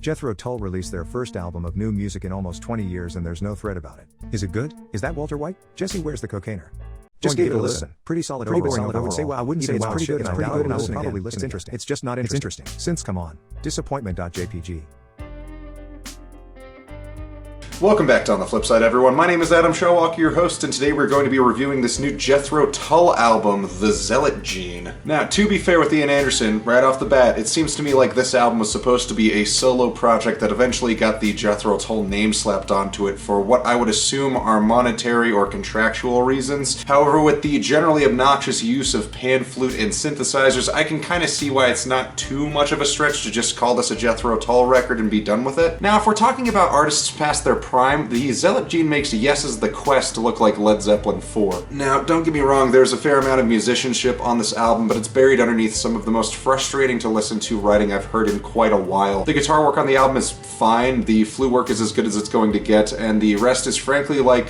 Jethro Tull released their first album of new music in almost 20 years and there's no thread about it. Is it good? Is that Walter White? Jesse, where's the cocainer? Just gave it a listen. Pretty solid overall. I would say, well, I wouldn't say it's pretty good. It's pretty good and I'll probably listen. It's interesting. It's just not interesting. Since come on. Disappointment.jpg. Welcome back to On the Flip Side, everyone. My name is Adam Showalker, your host, and today we're going to be reviewing this new Jethro Tull album, The Zealot Gene. Now, to be fair with Ian Anderson, right off the bat, it seems to me like this album was supposed to be a solo project that eventually got the Jethro Tull name slapped onto it for what I would assume are monetary or contractual reasons. However, with the generally obnoxious use of pan flute and synthesizers, I can kind of see why it's not too much of a stretch to just call this a Jethro Tull record and be done with it. Now, if we're talking about artists past their prime, the Zealot Gene makes Yes's The Quest look like Led Zeppelin 4. Now, don't get me wrong, there's a fair amount of musicianship on this album, but it's buried underneath some of the most frustrating to listen to writing I've heard in quite a while. The guitar work on the album is fine, the flute work is as good as it's going to get, and the rest is frankly like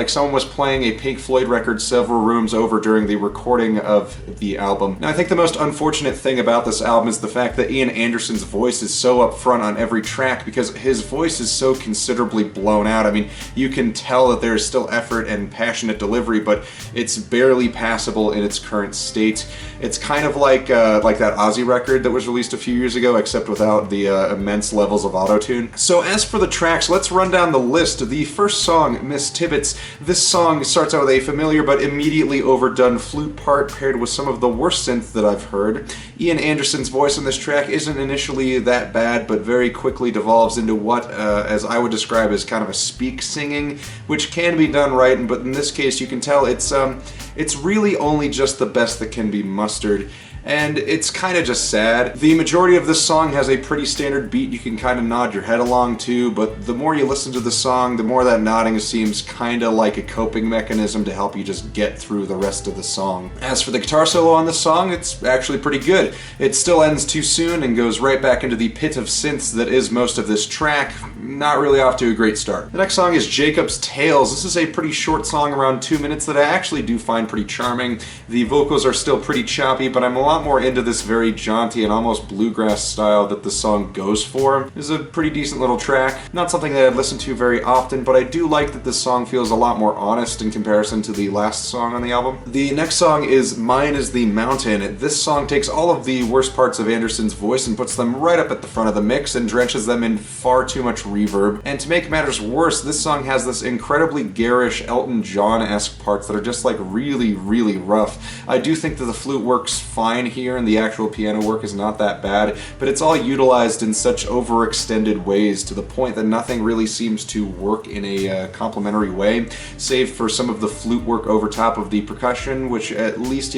someone was playing a Pink Floyd record several rooms over during the recording of the album. Now, I think the most unfortunate thing about this album is the fact that Ian Anderson's voice is so up front on every track because his voice is so considerably blown out. I mean, you can tell that there's still effort and passionate delivery, but it's barely passable in its current state. It's kind of like that Ozzy record that was released a few years ago, except without the immense levels of autotune. So as for the tracks, let's run down the list. The first song, Miss Tibbets. This song starts out with a familiar but immediately overdone flute part paired with some of the worst synth that I've heard. Ian Anderson's voice on this track isn't initially that bad, but very quickly devolves into what, as I would describe as kind of a speak singing, which can be done right, but in this case you can tell it's really only just the best that can be mustered. And it's kind of just sad. The majority of this song has a pretty standard beat you can kind of nod your head along to, but the more you listen to the song, the more that nodding seems kind of like a coping mechanism to help you just get through the rest of the song. As for the guitar solo on this song, it's actually pretty good. It still ends too soon and goes right back into the pit of synths that is most of this track. Not really off to a great start. The next song is Jacob's Tales. This is a pretty short song, around 2 minutes, that I actually do find pretty charming. The vocals are still pretty choppy, but I'm a lot more into this very jaunty and almost bluegrass style that the song goes for. This is a pretty decent little track. Not something that I'd listen to very often, but I do like that this song feels a lot more honest in comparison to the last song on the album. The next song is Mine is the Mountain. This song takes all of the worst parts of Anderson's voice and puts them right up at the front of the mix and drenches them in far too much reverb. And to make matters worse, this song has this incredibly garish Elton John-esque parts that are just like really, really rough. I do think that the flute works fine here and the actual piano work is not that bad, but it's all utilized in such overextended ways to the point that nothing really seems to work in a complementary way, save for some of the flute work over top of the percussion, which at least,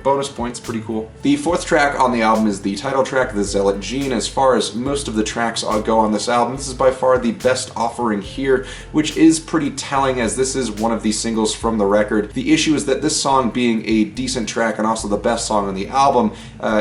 bonus points, pretty cool. The fourth track on the album is the title track, The Zealot Gene. As far as most of the tracks go on this album, this is by far the best offering here, which is pretty telling as this is one of the singles from the record. The issue is that this song being a decent track and also the best song on the album,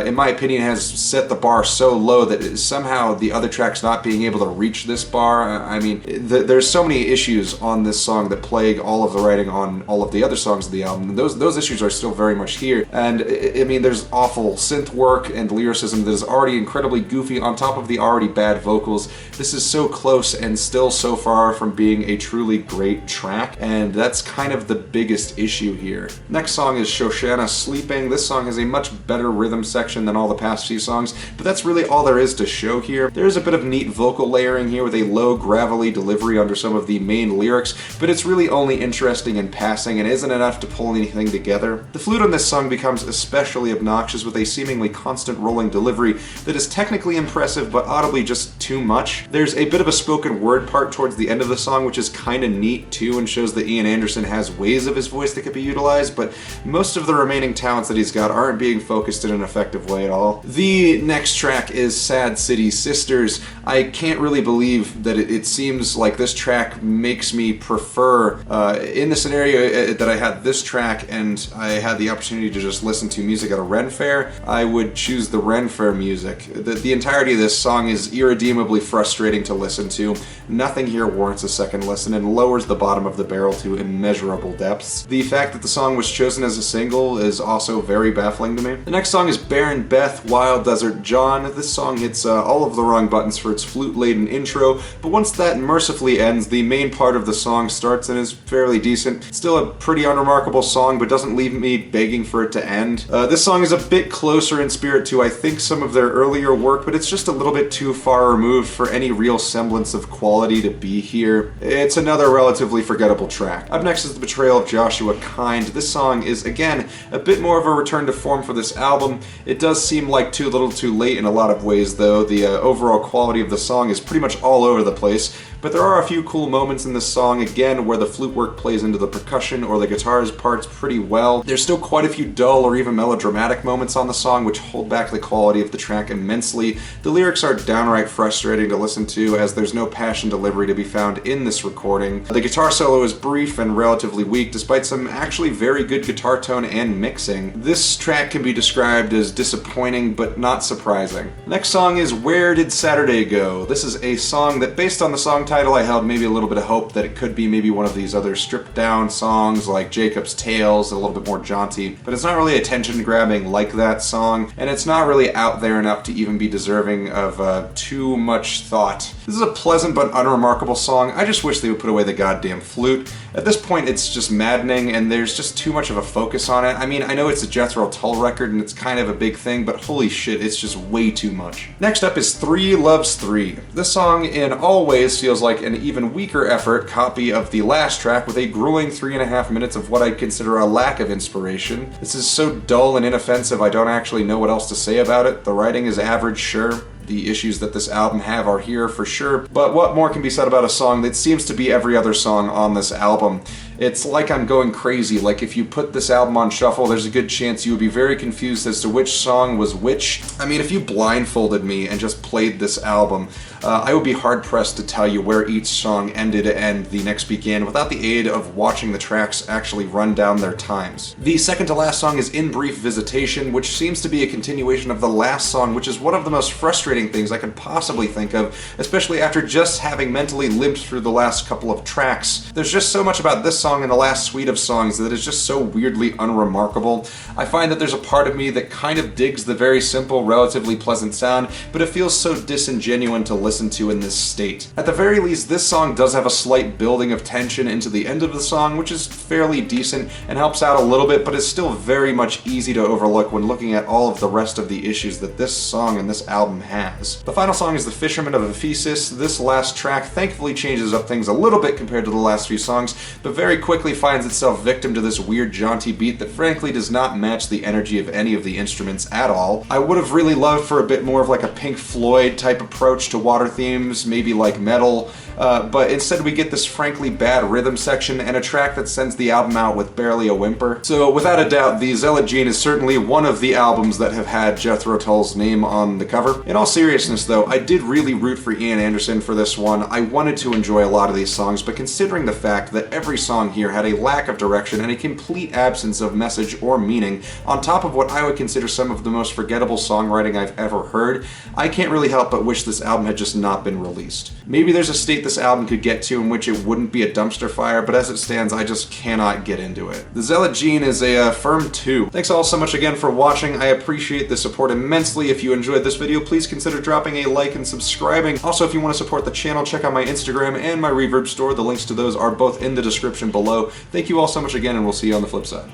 in my opinion, has set the bar so low that somehow the other tracks not being able to reach this bar. I mean, there's so many issues on this song that plague all of the writing on all of the other songs of the album. And those issues are still very much here. And I mean, there's awful synth work and lyricism that is already incredibly goofy on top of the already bad vocals. This is so close and still so far from being a truly great track, and that's kind of the biggest issue here. Next song is Shoshana Sleeping. This song has a much better rhythm section than all the past few songs, but that's really all there is to show here. There's a bit of neat vocal layering here with a low, gravelly delivery under some of the main lyrics, but it's really only interesting in passing and isn't enough to pull anything together. The flute on this song becomes especially obnoxious with a seemingly constant rolling delivery that is technically impressive but audibly just too much. There's a bit of a spoken word part towards the end of the song, which is kind of neat too and shows that Ian Anderson has ways of his voice that could be utilized, but most of the remaining talents that he's got aren't being focused in an effective way at all. The next track is Sad City Sisters. I can't really believe that it seems like this track makes me prefer, in the scenario that I had this track and I had the opportunity to just listen to music at a Ren Fair, I would choose the Ren Fair music. The entirety of this song is irredeemably frustrating to listen to. Nothing here warrants a second listen and lowers the bottom of the barrel to immeasurable depths. The fact that the song was chosen as a single is also very baffling to me. The next song is Baron Beth, Wild Desert John. This song hits all of the wrong buttons for its flute-laden intro, but once that mercifully ends, the main part of the song starts and is fairly decent. Still a pretty unremarkable song, but doesn't leave me begging for it to end. This song is a bit closer in spirit to, I think, some of their earlier work, but it's just a little bit too far removed for any real semblance of quality to be here. It's another relatively forgettable track. Up next is The Betrayal of Joshua Kind. This song is, again, a bit more of a return to form for this album. It does seem like too little too late in a lot of ways, though. The overall quality of the song is pretty much all over the place, but there are a few cool moments in this song, again, where the flute work plays into the percussion or the guitar's parts pretty well. There's still quite a few dull or even melodramatic moments on the song which hold back the quality of the track immensely. The lyrics are downright frustrating to listen to, as there's no passion delivery to be found in this recording. The guitar solo is brief and relatively weak, despite some actually very good guitar tone and mixing. This track can be described as disappointing, but not surprising. Next song is Where Did Saturday Go? This is a song that, based on the song title, I held maybe a little bit of hope that it could be maybe one of these other stripped down songs like Jacob's Tales, a little bit more jaunty, but it's not really attention grabbing like that song, and it's not really out there enough to even be deserving of too much thought. This is a pleasant but unremarkable song. I just wish they would put away the goddamn flute. At this point, it's just maddening, and there's just too much of a focus on it. I mean, I know it's a Jethro Tull record, and it's kind of a big thing, but holy shit, it's just way too much. Next up is 3 Loves 3. This song, in all ways, feels like an even weaker effort copy of the last track with a grueling 3.5 minutes of what I'd consider a lack of inspiration. This is so dull and inoffensive, I don't actually know what else to say about it. The writing is average, sure. The issues that this album have are here for sure, but what more can be said about a song that seems to be every other song on this album? It's like I'm going crazy. Like, if you put this album on shuffle, there's a good chance you would be very confused as to which song was which. I mean, if you blindfolded me and just played this album, I would be hard-pressed to tell you where each song ended and the next began without the aid of watching the tracks actually run down their times. The second to last song is In Brief Visitation, which seems to be a continuation of the last song, which is one of the most frustrating things I could possibly think of, especially after just having mentally limped through the last couple of tracks. There's just so much about this song and the last suite of songs that is just so weirdly unremarkable. I find that there's a part of me that kind of digs the very simple, relatively pleasant sound, but it feels so disingenuous to listen to in this state. At the very least, this song does have a slight building of tension into the end of the song, which is fairly decent and helps out a little bit, but is still very much easy to overlook when looking at all of the rest of the issues that this song and this album has. The final song is The Fisherman of Ephesus. This last track thankfully changes up things a little bit compared to the last few songs, but very quickly finds itself victim to this weird jaunty beat that frankly does not match the energy of any of the instruments at all. I would have really loved for a bit more of like a Pink Floyd type approach to water themes, maybe like metal, but instead we get this frankly bad rhythm section and a track that sends the album out with barely a whimper. So without a doubt, the Zealot Gene is certainly one of the albums that have had Jethro Tull's name on the cover. In all seriousness though, I did really root for Ian Anderson for this one. I wanted to enjoy a lot of these songs, but considering the fact that every song here had a lack of direction and a complete absence of message or meaning, on top of what I would consider some of the most forgettable songwriting I've ever heard, I can't really help but wish this album had just not been released. Maybe there's a state this album could get to in which it wouldn't be a dumpster fire, but as it stands, I just cannot get into it. The Zealot Gene is a firm 2. Thanks all so much again for watching. I appreciate the support immensely. If you enjoyed this video, please consider dropping a like and subscribing. Also, if you want to support the channel, check out my Instagram and my Reverb store. The links to those are both in the description below. Thank you all so much again, and we'll see you on the flip side.